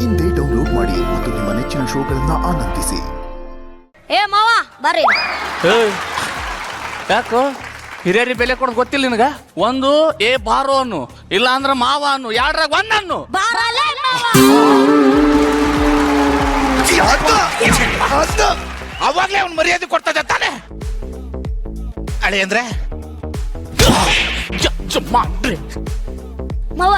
ಇಂದೇ ಡೌನ್ಲೋಡ್ ಮಾಡಿ ಮತ್ತು ನಿಮ್ಮ ನೆಚ್ಚಿನ ಶೋಗಳನ್ನ ಆನಂದಿಸಿ. ಏ ಮಾವ ಬರ್ರಿ. ಯಾಕೋ ಹಿರಿಯರಿ ಬೆಲೆ ಕೊಡೋದು ಗೊತ್ತಿಲ್ಲ ನಿನಗ? ಒಂದು ಏ ಬಾರೋ ಅನ್ನು, ಇಲ್ಲ ಅಂದ್ರ ಮಾವ ಅನ್ನು, ಎರಡ್ರಾಗ ಒಂದನ್ನು. ಅವಾಗ್ಲೇ ಅವ್ನು ಮರ್ಯಾದೆ ಕೊಡ್ತದೆ ತಾನೆ ಅಳಿ ಅಂದ್ರೆ ಮಾವ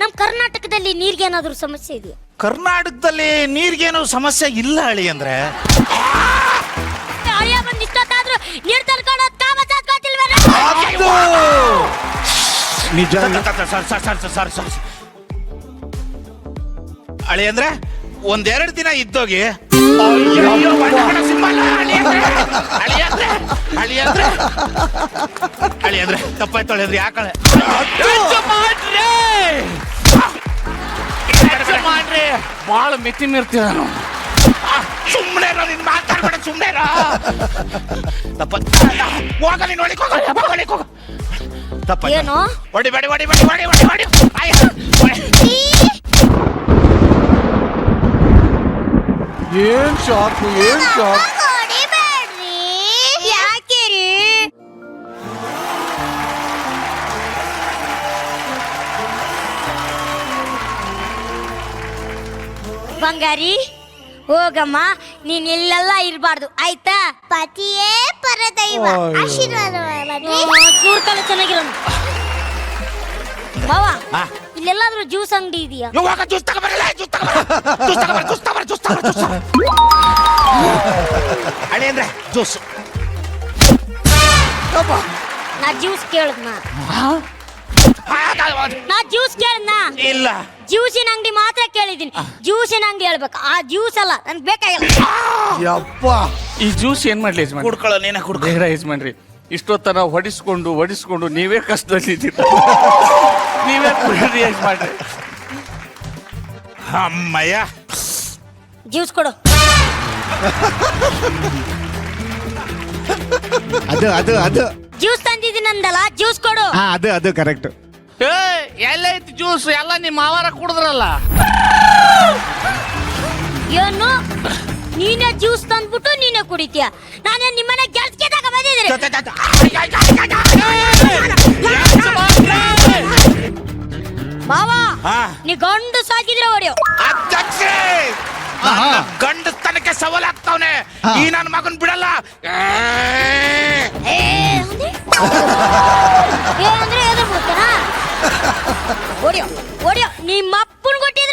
ನಮ್ ಕರ್ನಾಟಕದಲ್ಲಿ ನೀರ್ಗೆ ಏನಾದ್ರು ಸಮಸ್ಯೆ ಇದೆಯಾ? ಕರ್ನಾಟಕದಲ್ಲಿ ನೀರ್ಗೇನು ಸಮಸ್ಯೆ ಇಲ್ಲ ಅಳಿ ಅಂದ್ರೆ ಅಳಿಯ ಬಂದ್ ಇಷ್ಟೊತ್ತಾದ್ರೂ ನೀರ್ ತಲ್ಕೊಳ್ಳೋದ್ ನಿಜ ಅಳಿ ಅಂದ್ರೆ ಒಂದೆರಡು ದಿನ ಇದ್ದೋಗಿ ಅಳಿ ಅಂದ್ರೆ ತಪ್ಪಾಯ್ತೊಳೆ ಅಂದ್ರೆ ಯಾಕಳೆ ಮಾಡ್ರಿ ಬಾಳ ಮಿತಿ ಮೀರ್ತೀರ. ಸುಮ್ಮನೆ ನೀನ್ ಮಾತಾಡ್ಬೇಡ, ಸುಮ್ಮನೆ ತಪ್ಪ ಹೋಗ ನೀನ್ ಒಳಗೆ ಹೋಗ ತಪ್ಪ ಏನು ಹೊಡಿಬೇಡಿ ಹೊಡಿಬೇಡಿ ಹೊಡಿ ಹೊಡಿ ಹೊಡಿ ಏನ್ ಶಾಕು ಏನ್ ಶಾಕ್. ಯಾಕೆ ಬಂಗಾರಿ ಹೋಗಮ್ಮ, ನೀನ್ ಇಲ್ಲೆಲ್ಲ ಇರ್ಬಾರ್ದು ಆಯ್ತಾ? ಪತಿಯೇ ಪರದೈವ ಆಶೀರ್ವಾದ ನೋಡ್ಕೊಳ್ಳ ಚೆನ್ನಾಗಿರೋ ಮಾವ. ಇಲ್ಲೆಲ್ಲಾದ್ರೂ ಜ್ಯೂಸ್ ಅಂಗಡಿ ಇದೆಯಾ? ಅಳಿ ಅಂದ್ರೆ ಜ್ಯೂಸ್ ನಾ ಜ್ಯೂಸ್ ಕೇಳದ್ನ ಇಲ್ಲ, ಜ್ಯೂಸಿನ ಅಂಗಡಿ ಮಾತ್ರ ಕೇಳಿದೀನಿ. ಜ್ಯೂಸಿನ ಅಂಗಡಿ ಹೇಳ್ಬೇಕು, ಆ ಜ್ಯೂಸ್ ಅಲ್ಲ ನನ್ಗೆ ಬೇಕಾಗಿಲ್ಲ. ಯಪ್ಪ ಈ ಜ್ಯೂಸ್ ಏನ್ ಮಾಡ್ಲಿ ಯಜಮಾನ್? ಕುಡ್ಕೊಳ್ಳೋ ನೀನೇ ಕುಡ್ಕೊ. ಬೇಡ ಯಜಮಾನ್ರಿ, ಇಷ್ಟೊತ್ತನ ಹೊಡಿಸ್ಕೊಂಡು ನೀವೇ ಕಷ್ಟದಲ್ಲಿದ್ದೀರ. ನೀವೇ ಕುಡಿದ್ರಿ ಯಜಮಾನ್ರಿ. ಅಮ್ಮಯ್ಯ ಜ್ಯೂಸ್ ಕೊಡು. ಅದು ಜ್ಯೂಸ್ ತಂದಿದ್ದೀನಂದಲ್ಲ, ಜ್ಯೂಸ್ ಕೊಡು. ಅದು ಕರೆಕ್ಟ್. ಎಲ್ಲೈತಿ ಜ್ಯೂಸ್? ಎಲ್ಲ ನಿಮ್ಮ ಮಾವಾರ ಕುಡಿದ್ರಲ್ಲ. ಏನು ನೀನೇ ಜ್ಯೂಸ್ ತಂದ್ಬಿಟ್ಟು ನೀನೇ ಕುಡಿತೀಯ? ನಾನೇ ನಿಮ್ಮನೆ ಗೆಲ್ಸ್ಕೆದಾಗ ಬಂದಿದ್ರಿ. ಮಾವ ನೀ ಗಂಡು ಸಾಕಿದ್ರೆ ಹೊಡಿಯೋ. ಅಧ್ಯಕ್ಷೆ ಗಂಡಸ್ತನಕ್ಕೆ ಸವಾಲಾಗ್ತಾವನೆ ಈ ನನ್ನ ಮಗನ್ ಬಿಡಲ್ಲ. ಏನಂದ್ರೆ ಎದುರು ಬಿಡ್ತಾನ? ಹೊಡಿಯೋ ಹೊಡಿಯೋ, ನಿಮ್ಮ ಅಪ್ಪನ್ ಕೊಟ್ಟಿದ್ರೆ